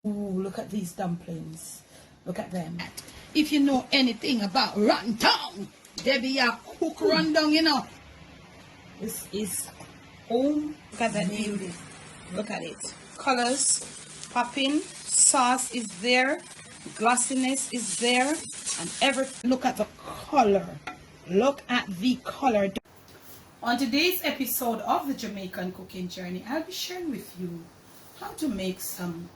Ooh, look at these dumplings. Look at them. If you know anything about rundown, there be a cook rundown, you know. This is home. Look at that beauty. Look at it. Colors popping. Sauce is there. Glossiness is there. And look at the color. Look at the color. On today's episode of the Jamaican Cooking Journey, I'll be sharing with you how to make some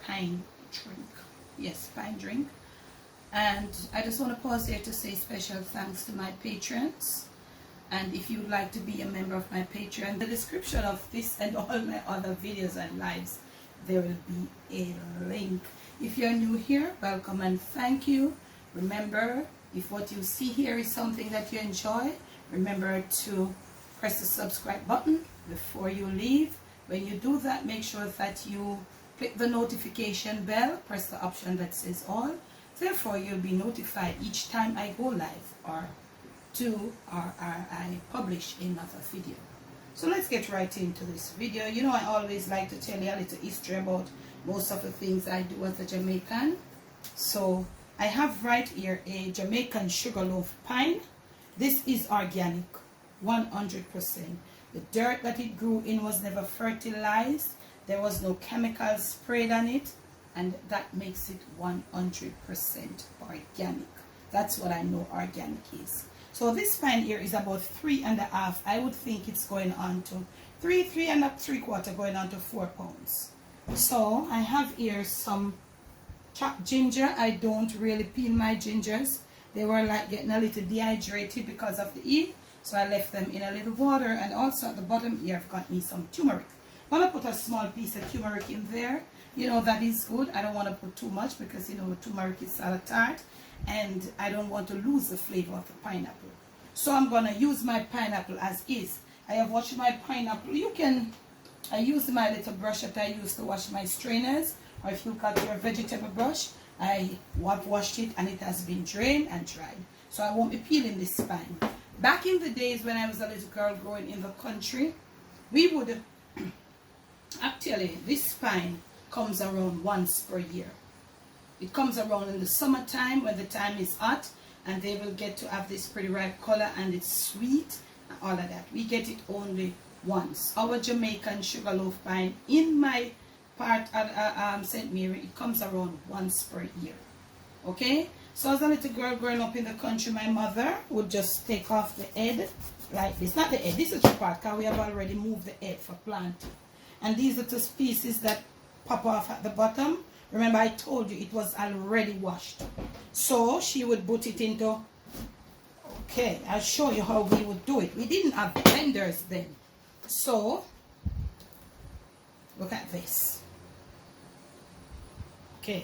pine drink. Yes, pine drink. And I just want to pause here to say special thanks to my patrons. And if you'd like to be a member of my Patreon, the description of this and all my other videos and lives, there will be a link. If you're new here, welcome and thank you. Remember, if what you see here is something that you enjoy, remember to press the subscribe button before you leave. When you do that, make sure that you click the notification bell, press the option that says all. Therefore, you'll be notified each time I go live or I publish another video. So let's get right into this video. You know, I always like to tell you a little history about most of the things I do as a Jamaican. So I have right here a Jamaican sugarloaf pine. This is organic, 100%. The dirt that it grew in was never fertilized. There was no chemicals sprayed on it, and that makes it 100% organic. That's what I know organic is. So this pine here is about 3.5. I would think it's going on to 3.75, going on to 4 pounds. So I have here some chopped ginger. I don't really peel my gingers. They were like getting a little dehydrated because of the heat. So I left them in a little water. And also at the bottom here I've got me some turmeric. I'm going to put a small piece of turmeric in there. You know, that is good. I don't want to put too much because, you know, turmeric is salad tart. And I don't want to lose the flavor of the pineapple. So I'm going to use my pineapple as is. I have washed my pineapple. I use my little brush that I use to wash my strainers. Or if you got your vegetable brush, I have washed it and it has been drained and dried. So I won't be peeling this pine. Back in the days when I was a little girl growing in the country, we would, actually, this pine comes around once per year. It comes around in the summertime when the time is hot and they will get to have this pretty ripe color and it's sweet and all of that. We get it only once. Our Jamaican sugarloaf pine in my part at St. Mary, it comes around once per year. Okay? So as a little girl growing up in the country, my mother would just take off the head like this. Not the head, this is the part because we have already moved the head for planting. And these are the pieces that pop off at the bottom. Remember I told you it was already washed. So she would put it into, okay, I'll show you how we would do it. We didn't have blenders then. So, look at this. Okay,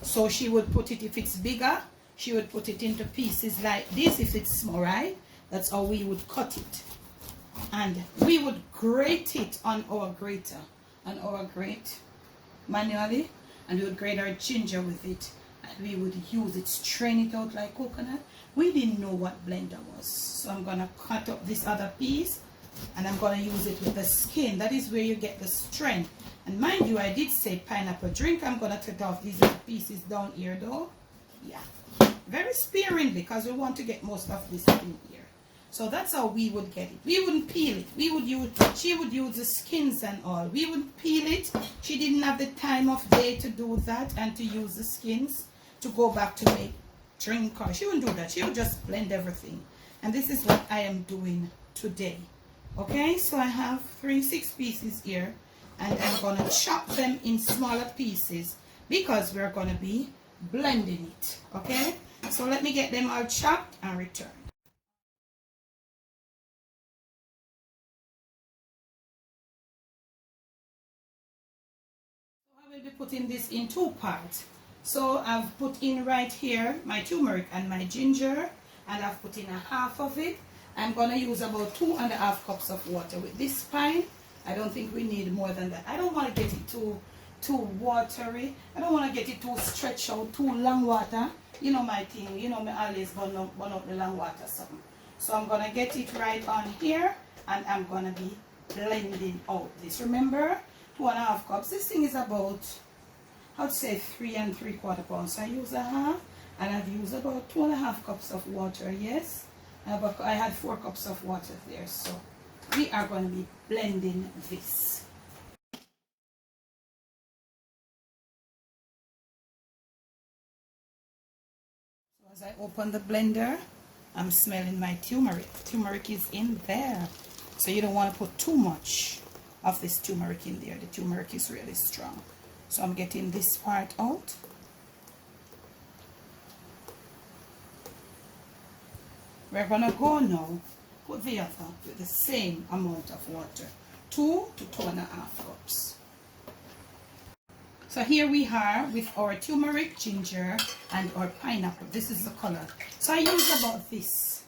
so she would put it, if it's bigger, she would put it into pieces like this. If it's small, right? That's how we would cut it. And we would grate it on our grater, on our grate manually. And we would grate our ginger with it. And we would use it, strain it out like coconut. We didn't know what blender was. So I'm going to cut up this other piece. And I'm going to use it with the skin. That is where you get the strength. And mind you, I did say pineapple drink. I'm going to take off these little pieces down here though. Yeah. Very sparingly because we want to get most of this in here. So that's how we would get it. We wouldn't peel it. She would use the skins and all. We wouldn't peel it. She didn't have the time of day to do that and to use the skins to go back to make drink. Or she wouldn't do that. She would just blend everything. And this is what I am doing today. Okay, so I have 6 pieces here. And I'm going to chop them in smaller pieces because we're going to be blending it. Okay, so let me get them all chopped and return. I will be putting this in 2 parts. So I've put in right here my turmeric and my ginger, and I've put in a half of it. I'm going to use about 2.5 cups of water with this pine. I don't think we need more than that. I don't want to get it too watery. I don't want to get it too stretched out, too long water. You know my thing. You know me always burn up the long water something. So I'm going to get it right on here, and I'm going to be blending out this. Remember, 2.5 cups. This thing is about I'd say 3 3/4 pounds. So I use a half, and I've used about 2.5 cups of water. Yes, I had 4 cups of water there. So we are going to be blending this. So as I open the blender, I'm smelling my turmeric. Turmeric is in there. So you don't want to put too much of this turmeric in there. The turmeric is really strong. So I'm getting this part out. We're going to go now, put the other with the same amount of water, 2 to 2.5 cups. So here we are with our turmeric, ginger, and our pineapple. This is the color. So I used about this.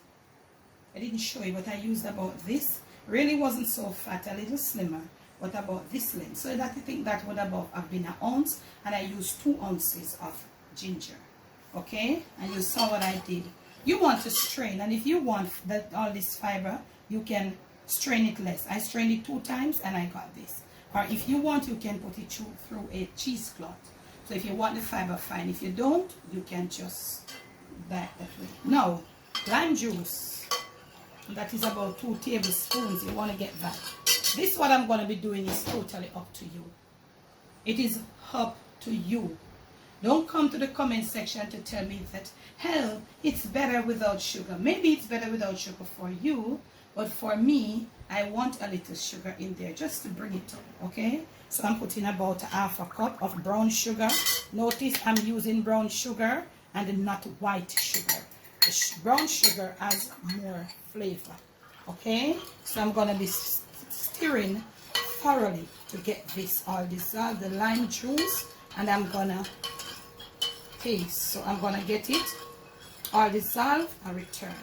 I didn't show you, but I used about this. Really wasn't so fat, a little slimmer, but about this length. So that I think that would have been an ounce, and I used 2 ounces of ginger. Okay, and you saw what I did. You want to strain, and if you want that all this fiber, you can strain it less. I strained it 2 times, and I got this. Or if you want, you can put it through a cheesecloth. So if you want the fiber, fine. If you don't, you can just that way. Now, lime juice. That is about 2 tablespoons. You want to get that. This what I'm going to be doing is totally up to you. It is up to you. Don't come to the comment section to tell me that, hell, it's better without sugar. Maybe it's better without sugar for you, but for me, I want a little sugar in there just to bring it up, okay? So I'm putting about 1/2 cup of brown sugar. Notice I'm using brown sugar and not white sugar. The brown sugar has more flavor, okay? So I'm going to be stirring thoroughly to get this all dissolved, the lime juice, and I'm going to taste. So I'm going to get it all dissolved and return.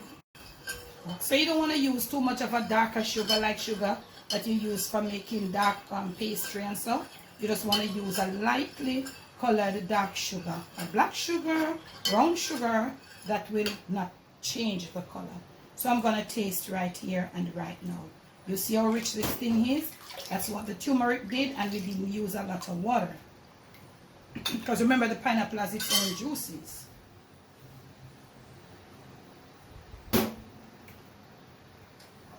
So you don't want to use too much of a darker sugar like sugar that you use for making dark pastry and so. You just want to use a lightly colored dark sugar. A black sugar, brown sugar, that will not change the color. So I'm going to taste right here and right now. You see how rich this thing is? That's what the turmeric did, and we didn't use a lot of water. Because remember, the pineapple has its own juices.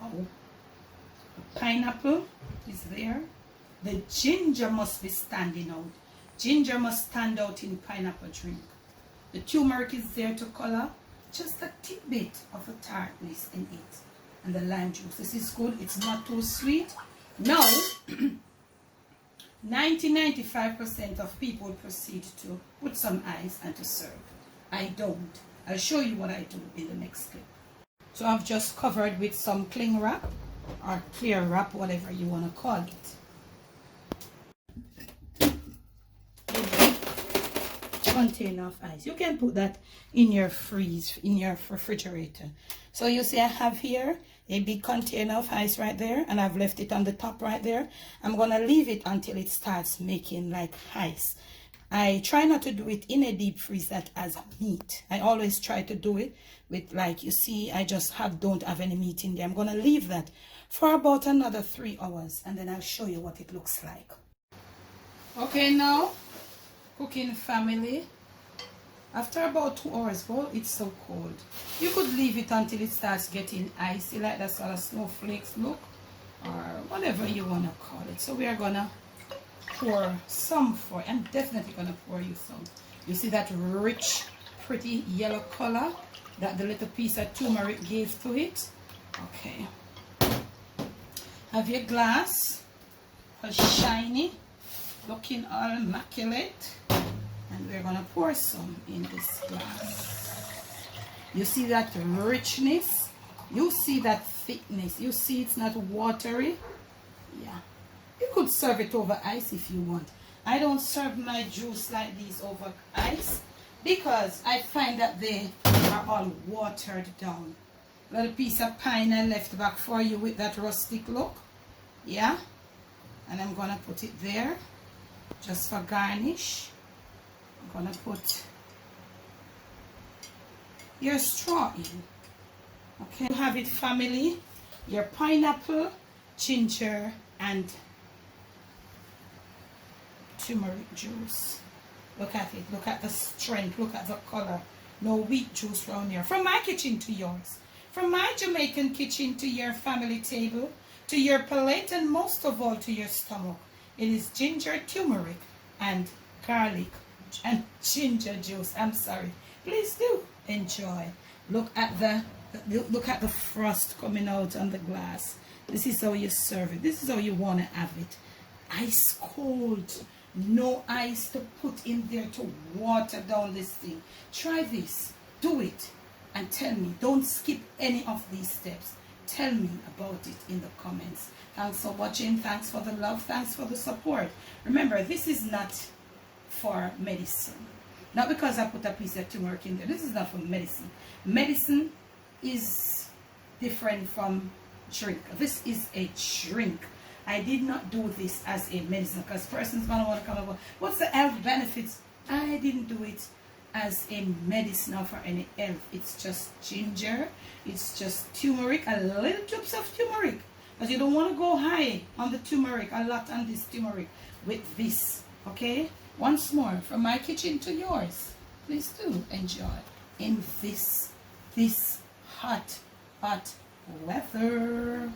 Oh, the pineapple is there. The ginger must be standing out. Ginger must stand out in pineapple drink. The turmeric is there to color just a tidbit of the tartness in it. And the lime juice. This is good. It's not too sweet. Now, 90-95% of people proceed to put some ice and to serve. I don't. I'll show you what I do in the next clip. So I've just covered with some cling wrap or clear wrap, whatever you want to call it. Container of ice. You can put that in your refrigerator. So you see I have here a big container of ice right there, and I've left it on the top right there. I'm gonna leave it until it starts making like ice. I try not to do it in a deep freeze that has meat. I always try to do it with, like you see, I just don't have any meat in there. I'm gonna leave that for about another 3 hours, and then I'll show you what it looks like. Okay, now cooking family, after about 2 hours, well, it's so cold. You could leave it until it starts getting icy, like that sort of snowflakes look, or whatever you want to call it. So we are gonna pour some for, I'm definitely gonna pour you some. You see that rich, pretty yellow color that the little piece of turmeric gave to it? Okay. Have your glass, all shiny, looking all immaculate, and we're gonna pour some in this glass. You see that richness, you see that thickness, you see it's not watery. Yeah, you could serve it over ice if you want. I don't serve my juice like these over ice because I find that they are all watered down. Little piece of pine I left back for you with that rustic look. Yeah, and I'm gonna put it there just for garnish. I'm gonna put your straw in. Okay, you have it family, your pineapple, ginger, and turmeric juice. Look at it. Look at the strength. Look at the color. No wheat juice around here. From my kitchen to yours. From my Jamaican kitchen to your family table, to your palate, and most of all to your stomach. It is ginger, turmeric, and garlic and ginger juice. I'm sorry. Please do enjoy. Look at the frost coming out on the glass. This is how you serve it. This is how you want to have it. Ice cold. No ice to put in there to water down this thing. Try this. Do it. And tell me. Don't skip any of these steps. Tell me about it in the comments. Thanks for watching. Thanks for the love. Thanks for the support. Remember, this is not for medicine. Not because I put a piece of turmeric in there. This is not for medicine. Medicine is different from drink. This is a drink. I did not do this as a medicine because persons gonna want to come up. What's the health benefits? I didn't do it as a medicine or for any health. It's just ginger. It's just turmeric. A little drops of turmeric. Because you don't want to go high on the turmeric. A lot on this turmeric with this. Okay? Once more, from my kitchen to yours. Please do enjoy in this hot weather.